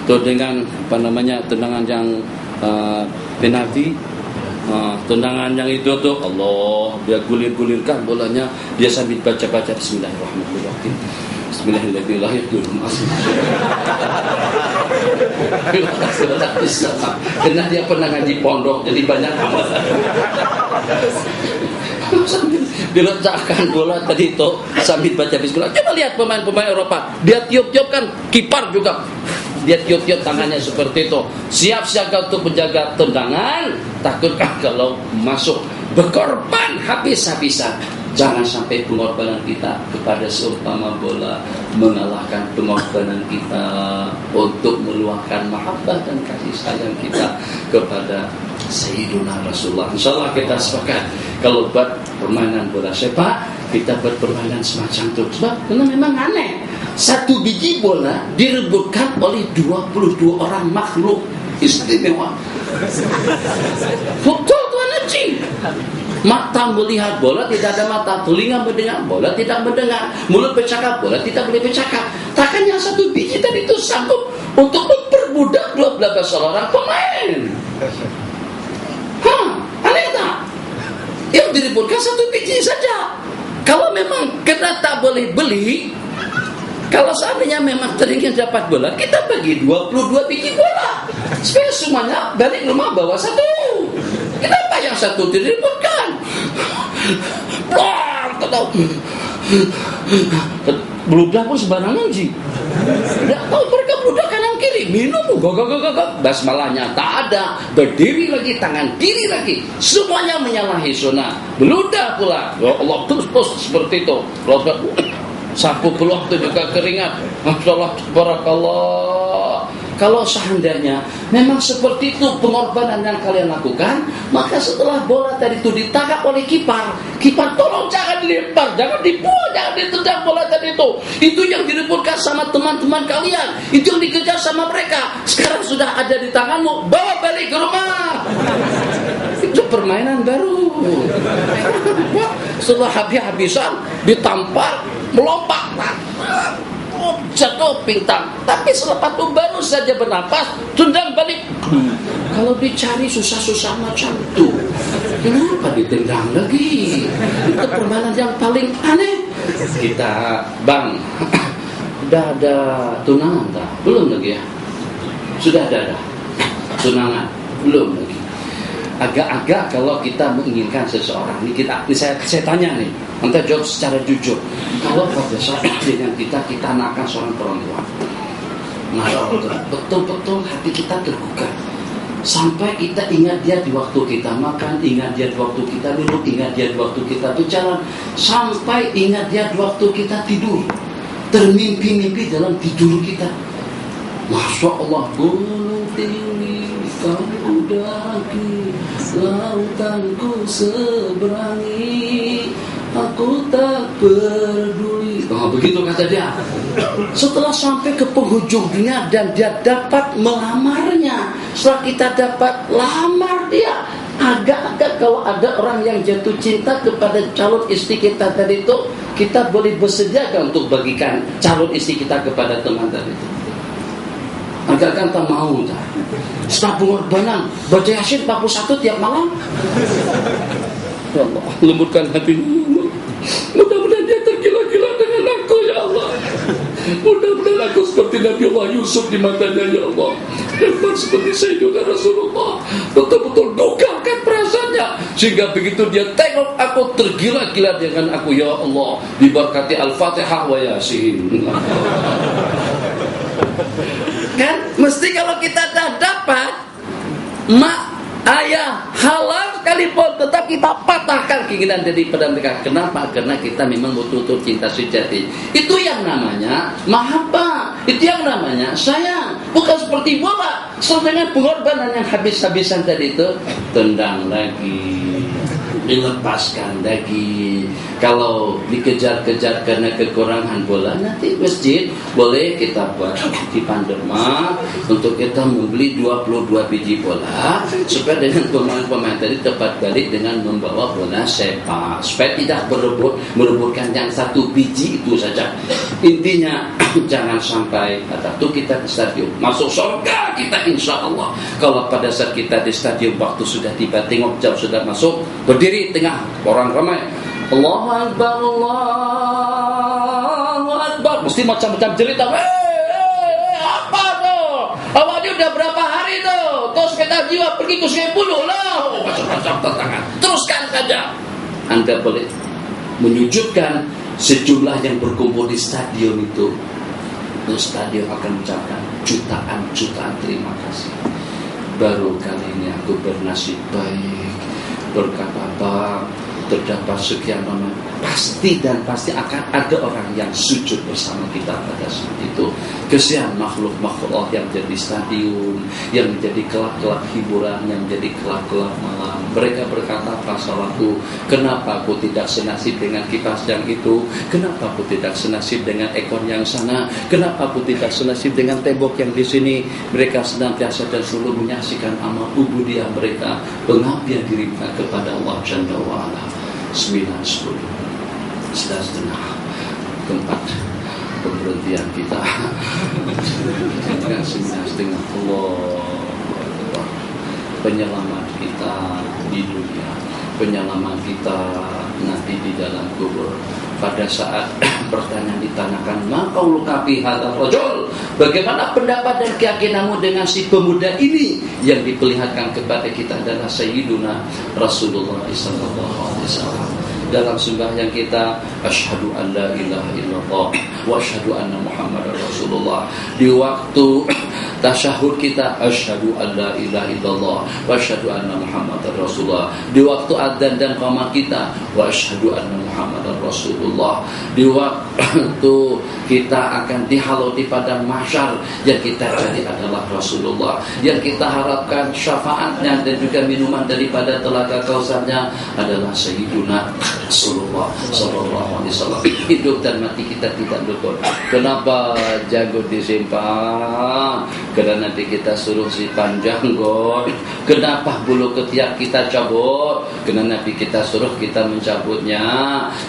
[SPEAKER 1] itu dengan tendangan yang penalti. Tendangan yang itu tuh Allah, dia gulir-gulirkan bolanya, dia sambil baca-baca Bismillahirrahmanirrahim. Bismillahirrahmanirrahim. Karena dia pernah ngaji pondok, jadi banyak amal. Sambil diletakkan bola tadi itu sambil baca Bismillah. Coba lihat pemain-pemain Eropa, dia tiup-tiup kan, kiper juga. Dia tiup-tiup tangannya seperti itu, siap siaga untuk menjaga tendangan. Takutkah kalau masuk berkorban habis-habisan? Jangan sampai pengorbanan kita kepada seumpama bola mengalahkan pengorbanan kita untuk meluahkan mahabbah dan kasih sayang kita kepada Sayyiduna Rasulullah. InsyaAllah kita sepakat kalau buat permainan bola sepak, kita buat permainan semacam itu. Sebab karena memang aneh, satu biji bola direbutkan oleh 22 orang makhluk istimewa. Betul Tuhan Haji. Mata melihat bola tidak ada mata, telinga mendengar bola tidak mendengar, mulut bercakap bola tidak boleh bercakap. Takkan yang satu biji tadi itu sanggup untuk memperbudak 12 orang pemain. yang diributkan satu biji saja. Kalau memang kita tak boleh beli, kalau seandainya memang teringin dapat bola, kita bagi 22 biji bola supaya semuanya balik rumah bawa satu. Kenapa yang satu diributkan? Beludak pun sembarangan sih. Tidak tahu mereka beludak kanan kiri, minum basmalahnya tak ada, berdiri lagi tangan kiri lagi, semuanya menyalahi sunnah. Beludak pula, ya Allah terus seperti itu. Sapu peluang itu juga keringat. Masyaallah, barakallah. Kalau seandainya memang seperti itu pengorbanan yang kalian lakukan, maka setelah bola tadi itu ditangkap oleh kiper tolong jangan dilempar, jangan dibuang, jangan ditendang bola tadi itu. Itu yang diributkan sama teman-teman kalian, itu yang dikejar sama mereka. Sekarang sudah ada di tanganmu, bawa balik ke rumah. Itu permainan baru. Setelah habis-habisan ditampar, melompat, jatuh pingtang. Tapi selepas itu baru saja bernapas, tendang balik. Kalau dicari susah-susah macam itu, kenapa ditendang lagi? Itu permainan yang paling aneh. Kita, Bang, udah ada tunangan tak? Belum lagi ya? Sudah ada tunangan? Belum lagi. Agak-agak kalau kita menginginkan seseorang ini saya tanya nih, nanti jawab secara jujur. Kalau pada saat dengan kita nakkan seorang perempuan, Masya Allah, betul-betul hati kita terbuka. Sampai kita ingat dia di waktu kita makan, ingat dia di waktu kita minum, ingat dia di waktu kita berjalan, sampai ingat dia di waktu kita tidur, termimpi-mimpi dalam tidur kita. Masya Allah, gunung tinggi kamu daki, lautanku seberangi, aku tak peduli. Begitu kata dia. Setelah sampai ke penghujung dunia dan dia dapat melamarnya, setelah kita dapat lamar dia, agak-agak kalau ada orang yang jatuh cinta kepada calon istri kita tadi itu, kita boleh bersedia untuk bagikan calon istri kita kepada teman tadi itu. Agak-agak tak mau tak. Setelah pengorbanan baca Yasin 41 tiap malam. Ya Allah, lembutkan hatinya. Mudah-mudahan dia tergila-gila dengan aku, ya Allah. Mudah-mudahan aku seperti Nabi Allah Yusuf di matanya, ya Allah. Dan seperti Sayyidina Rasulullah, betul-betul dukakan perasaannya, sehingga begitu dia tengok aku tergila-gila dengan aku, ya Allah. Diberkati Al-Fatihah wa Yasin. Kan mesti kalau kita dah dapat mak, ayah, halal sekalipun, tetap kita patahkan keinginan daripada mereka. Kenapa? Karena kita memang betul-betul cinta sejati. Itu yang namanya mahabbah, itu yang namanya sayang. Bukan seperti bola, dengan pengorbanan yang habis-habisan tadi itu, tendang lagi, dilepaskan lagi. Kalau dikejar-kejar karena kekurangan bola, nanti masjid boleh kita buat di Panderma untuk kita membeli 22 biji bola, supaya dengan pemain-pemain tadi tepat balik dengan membawa bola sepak, supaya tidak merebutkan yang satu biji itu saja. Intinya jangan sampai ada tuh kita di stadion masuk surga kita, insya Allah. Kalau pada saat kita di stadion waktu sudah tiba, tengok jam sudah masuk, berdiri tengah orang ramai, Allahu Akbar, Allahu Akbar, mesti macam-macam cerita. Apa tuh? Awalnya udah berapa hari tuh? Terus kita jiwa pergi ke Sungai Buloh lah. Macam-macam tantangan. Teruskan saja. Anda boleh menyujudkan sejumlah yang berkumpul di stadion itu. Terus stadion akan mengucapkan jutaan terima kasih. Baru kali ini aku bernasib baik, berkata Bang, terdapat sekian lama, pasti akan ada orang yang sujud bersama kita pada saat itu. Kesian makhluk-makhluk yang jadi stadion, yang menjadi kelak-kelak hiburan, yang menjadi kelak-kelak malam. Mereka berkata, apa salahku? Kenapa aku tidak senasib dengan kipas yang itu? Kenapa aku tidak senasib dengan ekor yang sana? Kenapa aku tidak senasib dengan tembok yang di sini? Mereka senantiasa dan selalu menyaksikan amal ubudiyah mereka, pengabdian diri mereka kepada Allah Jalla wa'ala. 9-10 setengah tempat pemberhentian kita dengan 9:30 Allah penyelamat kita di dunia penyelaman kita nanti di dalam kubur. Pada saat pertanyaan ditanyakan, maqauluka fi hadzal rajul, bagaimana pendapat dan keyakinanmu dengan si pemuda ini, yang diperlihatkan kepada kita adalah Sayyiduna Rasulullah sallallahu alaihi wasallam. Dalam sembahyang kita, asyhadu an la ilaha illallah wa asyhadu anna muhammadar rasulullah. Di waktu tasyahud kita, asyhadu an la ilaha illallah wa asyhadu anna muhammadar rasulullah. Di waktu adzan dan qamat kita, wa asyhadu anna muhammadar rasulullah. Di waktu kita akan dihalau di padang mahsyar, yang kita jadi adalah Rasulullah, yang kita harapkan syafaatnya dan juga minuman daripada telaga kausarnya adalah Sayyiduna Rasulullah sallallahu alaihi wasallam. Hidup dan mati kita tidak luput. Kenapa janggut disimpan? Karena nanti kita suruh si panjang janggut. Kenapa bulu ketiak kita cabut? Karena nanti kita suruh kita mencabutnya.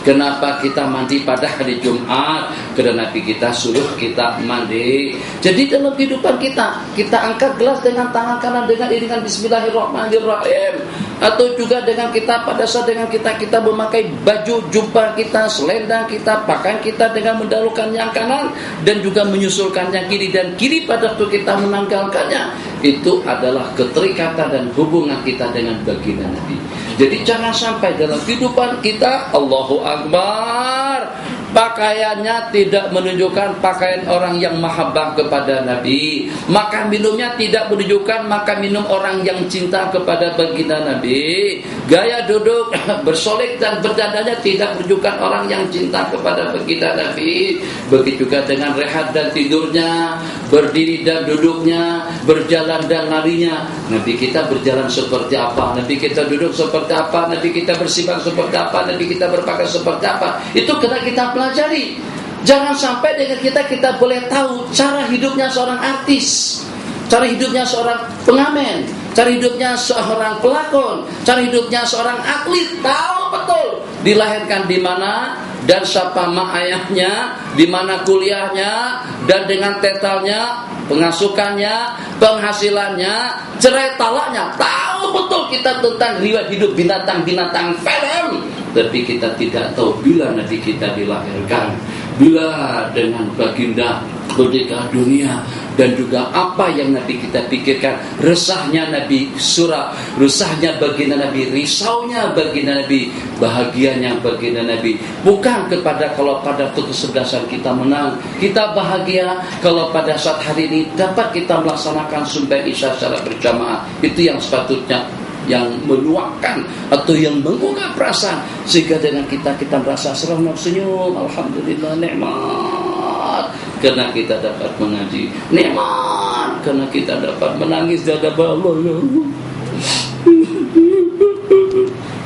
[SPEAKER 1] Kenapa kita mandi pada hari Jumat? Karena nanti kita suruh kita mandi. Jadi dalam kehidupan kita angkat gelas dengan tangan kanan dengan iringan Bismillahirrahmanirrahim, atau juga dengan kita pada saat dengan kita memakai baju jubah kita, selendang kita, pakaian kita dengan mendahulukan yang kanan dan juga menyusulkan yang kiri, dan kiri pada waktu kita menanggalkannya. Itu adalah keterikatan dan hubungan kita dengan baginda Nabi. Jadi jangan sampai dalam kehidupan kita, Allahu Akbar, pakaiannya tidak menunjukkan pakaian orang yang mahabbah kepada Nabi, maka minumnya tidak menunjukkan maka minum orang yang cinta kepada baginda Nabi, gaya duduk bersolek dan berdandanya tidak menunjukkan orang yang cinta kepada baginda Nabi. Begitu juga dengan rehat dan tidurnya, berdiri dan duduknya, berjalan dan larinya. Nabi kita berjalan seperti apa, Nabi kita duduk seperti apa, Nabi kita bersifat seperti apa, Nabi kita berpakaian seperti apa. Itu kena kita pelajari. Jangan sampai dengan kita boleh tahu cara hidupnya seorang artis, cara hidupnya seorang pengamen, cara hidupnya seorang pelakon, cara hidupnya seorang atlet, tahu betul dilahirkan di mana dan siapa mak ayahnya, di mana kuliahnya, dan dengan tetalnya, pengasukannya, penghasilannya, cerai talaknya, tahu betul kita tentang riwayat hidup binatang-binatang film. Tapi kita tidak tahu bila Nabi kita dilahirkan, bila dengan baginda merdeka dunia, dan juga apa yang Nabi kita pikirkan, resahnya Nabi surah, resahnya baginda Nabi, risaunya baginda Nabi, bahagianya baginda Nabi. Bukan kepada kalau pada kesebelasan kita menang, kita bahagia kalau pada saat hari ini dapat kita melaksanakan sembahyang isya secara berjamaah. Itu yang sepatutnya yang meluapkan atau yang menggugah perasaan, sehingga dengan kita merasa seronok, senyum, alhamdulillah, nikmat karena kita dapat mengaji, nikmat karena kita dapat menangis di hadapan Allah.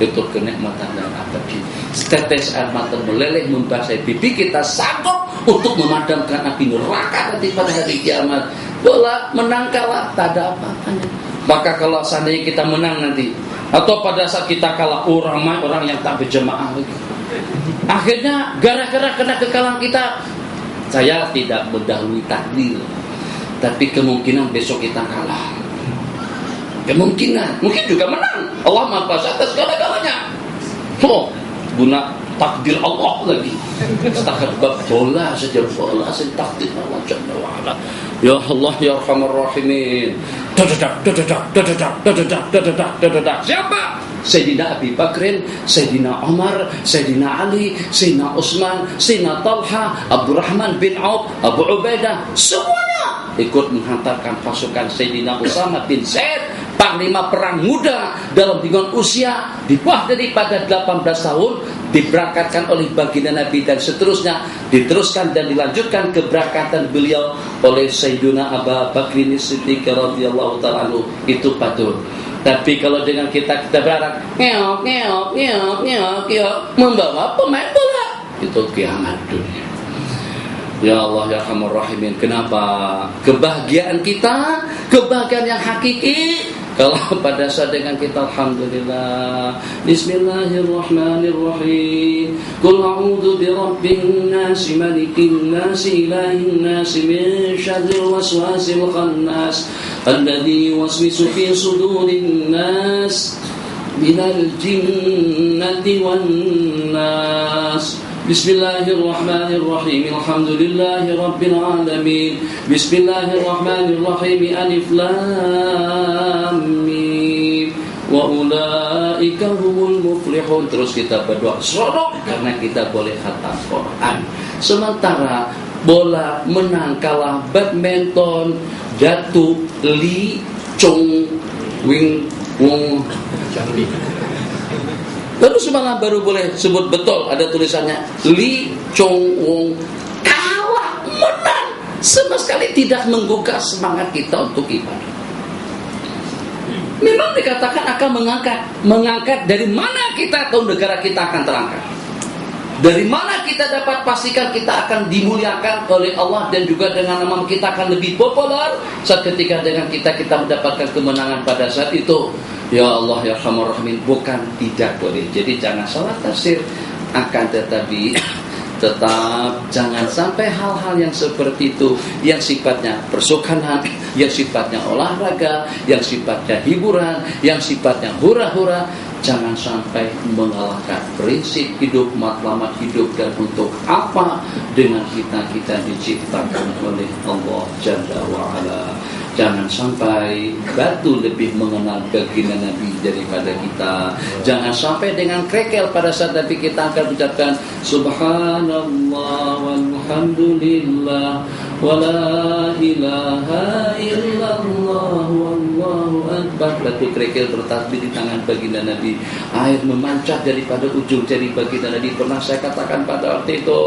[SPEAKER 1] Itu kenikmatan yang abadi. Setetes air mata meleleh membasahi pipi kita, sanggup untuk memadamkan api neraka nanti pada hari kiamat. Bola menang kalah tak ada apa-apanya. Maka kalau seandainya kita menang nanti, atau pada saat kita kalah, orang yang tak berjamaah lagi, akhirnya gara-gara kena kekalahan kita, saya tidak mendahului takdir, tapi kemungkinan besok kita kalah, kemungkinan mungkin juga menang. Allah Maha Kuasa atas segala-galanya. Guna takdir Allah lagi. Setakat bab bola saja, bola saja takdir Allah Jalla wa Ala. Ya Allah ya Arhamar Rahimin. Siapa? Sayyidina Abi Bakrin, Sayyidina Umar, Sayyidina Ali, Sayyidina Utsman, Sayyidina Talha, Abdurrahman bin Auf, Abu Ubaidah, semuanya ikut menghantarkan pasukan Sayyidina Usama bin Zaid, panglima perang muda dalam dengan usia di bawah daripada 18 tahun, diberangkatkan oleh baginda Nabi, dan seterusnya diteruskan dan dilanjutkan keberangkatan beliau oleh Sayyidina Abu Bakrin Siddiq radhiyallahu ta'ala anhu. Itu patut. Tapi kalau dengan kita berharap membawa pemain bola, itu kiamat dunia. Ya Allah ya Arhamar Rahimin. Kenapa? Kebahagiaan kita, kebahagiaan yang hakiki, kalau pada saat dengan kita alhamdulillah, bismillahirrahmanirrahim, qul a'udzu birabbin nas, malikin nas, ilahin nas, min syarril waswasil khannas, alladzi yuwaswisu fi sudurin nas. minal jinnati wan nas. Bismillahirrahmanirrahim. Alhamdulillahi rabbil alamin. Bismillahirrahmanirrahim. Alif lam mim. Wa ulaika humul muflihun. Terus kita berdoa seronok karena kita boleh khatam Quran. Sementara bola menang kalah badminton, jatuh Li Chong Wing Wong. Lalu semalam baru boleh sebut betul, ada tulisannya Li Chong Wong kalah menang, sama sekali tidak menggugah semangat kita untuk ibadah. Memang dikatakan akan mengangkat dari mana kita atau negara kita akan terangkat. Dari mana kita dapat pastikan kita akan dimuliakan oleh Allah dan juga dengan nama kita akan lebih populer saat ketika dengan kita mendapatkan kemenangan pada saat itu. Ya Allah ya Arhamar Rahimin, bukan tidak boleh. Jadi jangan salah tafsir, akan tetapi tetap jangan sampai hal-hal yang seperti itu yang sifatnya persukanan, yang sifatnya olahraga, yang sifatnya hiburan, yang sifatnya hura-hura, jangan sampai mengalahkan prinsip hidup, matlamat hidup, dan untuk apa dengan kita diciptakan oleh Allah Jalla wa'ala. Jangan sampai batu lebih mengenal baginda Nabi daripada kita. Jangan sampai dengan krekel pada saat Nabi kita akan mengucapkan Subhanallah walhamdulillah wala ilaha illallah wallahu akbar. Batu krekel bertasbih di tangan baginda Nabi. Air memancar daripada ujung jari baginda Nabi. Pernah saya katakan pada waktu itu,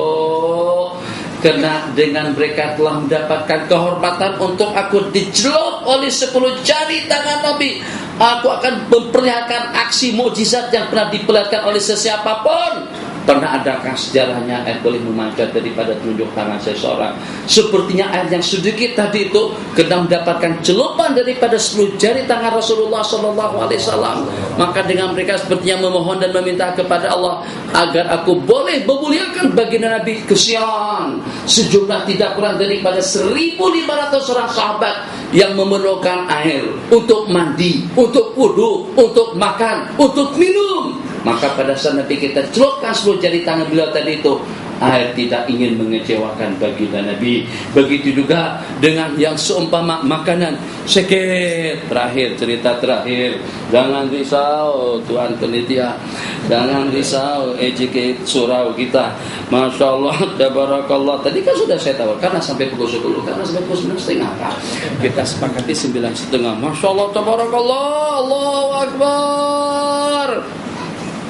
[SPEAKER 1] karena dengan mereka telah mendapatkan kehormatan untuk aku dicelup oleh 10 jari tangan Nabi. Aku akan memperlihatkan aksi mukjizat yang pernah diperlihatkan oleh sesiapapun. Pernah adakah sejarahnya air boleh memancar daripada telunjuk tangan seseorang? Sepertinya air yang sedikit tadi itu kena mendapatkan celupan daripada 10 jari tangan Rasulullah SAW. Maka dengan mereka sepertinya memohon dan meminta kepada Allah agar aku boleh memuliakan baginda Nabi. Kesian, sejumlah tidak kurang daripada 1.500 orang sahabat yang memerlukan air untuk mandi, untuk wudu, untuk makan, untuk minum. Maka pada saat Nabi kita celupkan 10 jari tangan beliau tadi itu, air tidak ingin mengecewakan baginda Nabi. Begitu juga dengan yang seumpama makanan. Sakit, cerita terakhir. Jangan risau Tuan Penitia, jangan risau ejike surau kita. Masya Allah, tabarakallah. Tadi kan sudah saya tahu, karena sampai pukul 10, karena sampai pukul 9:30 kita sepakati 9:30. Masya Allah, tabarakallah, Allahu Akbar.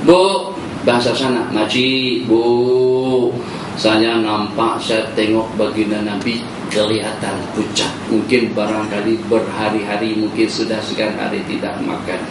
[SPEAKER 1] Bu, bahasa sana, Maji, Bu, saya nampak, saya tengok baginda Nabi kelihatan pucat. Mungkin barangkali berhari-hari, mungkin sudah sekian hari tidak makan.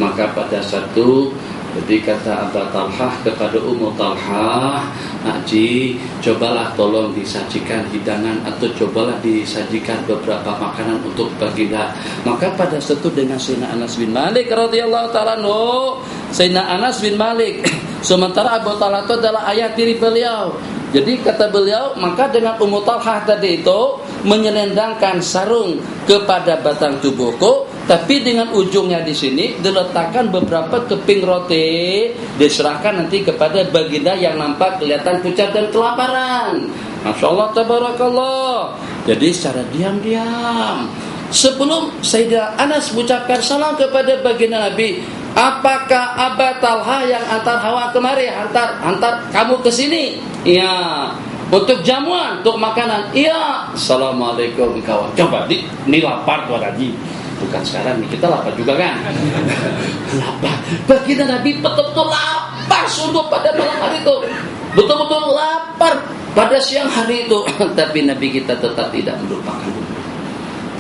[SPEAKER 1] Maka pada satu ketika kata Abu Talhah kepada Ummu Talhah, Haji, cobalah tolong disajikan hidangan atau cobalah disajikan beberapa makanan untuk baginda. Maka pada satu dengan Sayyidina Anas bin Malik radhiyallahu ta'ala anhu, Sayyidina Anas bin Malik, sementara Abu Talhah itu adalah ayah tiri beliau. Jadi kata beliau, maka dengan Ummu Talhah tadi itu menyelendangkan sarung kepada batang tubuhku, tapi dengan ujungnya di sini diletakkan beberapa keping roti, diserahkan nanti kepada baginda yang nampak kelihatan pucat dan kelaparan. Masya Allah, tabarakallah. Jadi secara diam-diam, sebelum Sayyidina Anas mengucapkan salam kepada baginda Nabi, apakah Abu Talhah yang antar Hawa kemari, antar kamu ke sini? Iya. Untuk jamuan, untuk makanan? Iya. Assalamualaikum kawan. Coba ini lapar Tuan Haji. Bukan sekarang nih, kita lapar juga kan? Lapar. Baginda Nabi betul-betul lapar sungguh pada malam hari itu. Betul-betul lapar pada siang hari itu. Tapi Nabi kita tetap tidak melupakan.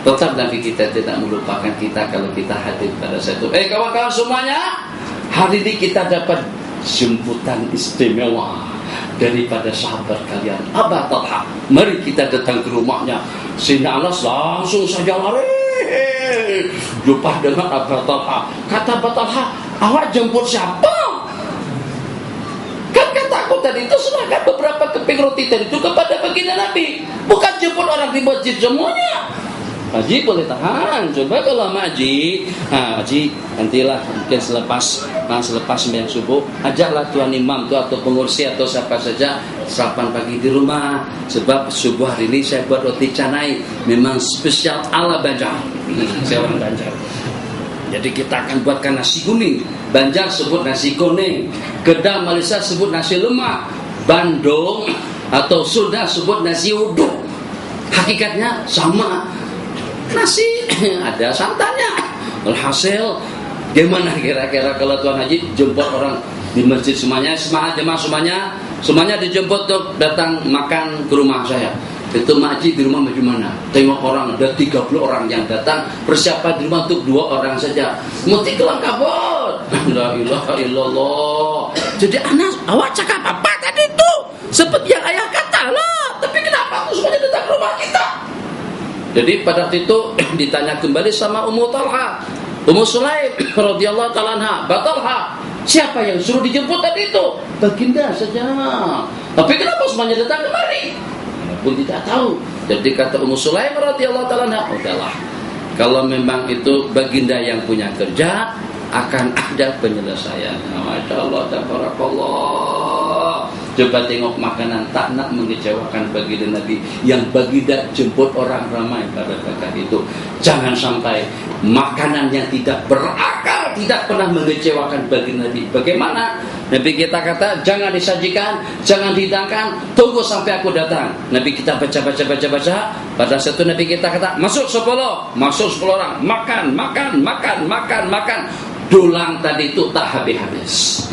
[SPEAKER 1] Tetap Nabi kita tidak melupakan kita kalau kita hadir pada saat itu. Kawan-kawan semuanya, hari ini kita dapat jemputan istimewa daripada sahabat kalian Abu Talhah. Mari kita datang ke rumahnya. Sayyidina Anas langsung saja lari jumpa dengan Abu Talhah. Kata Abu Talhah, awak jemput siapa? Kan kataku tadi itu serahkan beberapa keping roti tadi itu kepada baginda Nabi, bukan jemput orang di masjid semuanya. Haji boleh tahan. Coba kalau Haji, Haji nantilah mungkin selepas sembahyang subuh, ajaklah tuan imam tu atau pengurus atau siapa saja sarapan pagi di rumah. Sebab subuh hari ini saya buat roti canai, memang spesial ala Banjar. Saya orang Banjar. Jadi kita akan buatkan nasi kuning. Banjar sebut nasi kuning, Kedah Malaysia sebut nasi lemak, Bandung atau Sunda sebut nasi uduk. Hakikatnya sama. Nasi ada santannya. Alhasil gimana kira-kira kalau Tuan Haji jemput orang di masjid semuanya, semangat jemaah semuanya dijemput tuh datang makan ke rumah saya. Itu Mak Haji di rumah bagaimana? Tengok orang ada 30 orang yang datang, persiapan di rumah untuk 2 orang saja. Mesti kelengkapan. La ilaha illallah. Jadi anak awak cakap apa tadi itu? Seperti yang ayah kata lah. Tapi kenapa aku semuanya datang ke rumah kita? Jadi pada waktu itu ditanya kembali sama Ummu Talha, Ummu Sulaim radhiyallahu ta'ala anha, Batalha, siapa yang suruh dijemput tadi itu? Baginda saja. Tapi kenapa semuanya datang kemari? Pun tidak tahu. Jadi kata Ummu Sulaim radhiyallahu ta'ala anha, udahlah, kalau memang itu baginda yang punya kerja, akan ada penyelesaian. Masya Allah, tabarakallah. Coba tengok makanan tak nak mengecewakan baginda Nabi, yang baginda jemput orang ramai pada ketika itu. Jangan sampai makanan yang tidak berakal, tidak pernah mengecewakan baginda Nabi. Bagaimana? Nabi kita kata jangan disajikan, jangan dihidangkan, tunggu sampai aku datang. Nabi kita baca. Pada satu Nabi kita kata masuk 10 orang, makan. Dulang tadi itu tak habis-habis.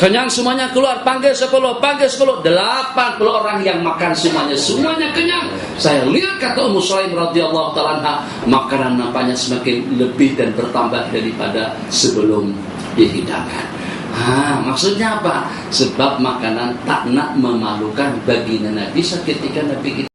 [SPEAKER 1] Kenyang semuanya keluar, panggil 10, 80 orang yang makan semuanya kenyang. Saya lihat kata Ummu Sulaim radhiyallahu ta'ala anha, makanan nampaknya semakin lebih dan bertambah daripada sebelum dihidangkan. Maksudnya apa? Sebab makanan tak nak memalukan baginda Nabi seketika Nabi kita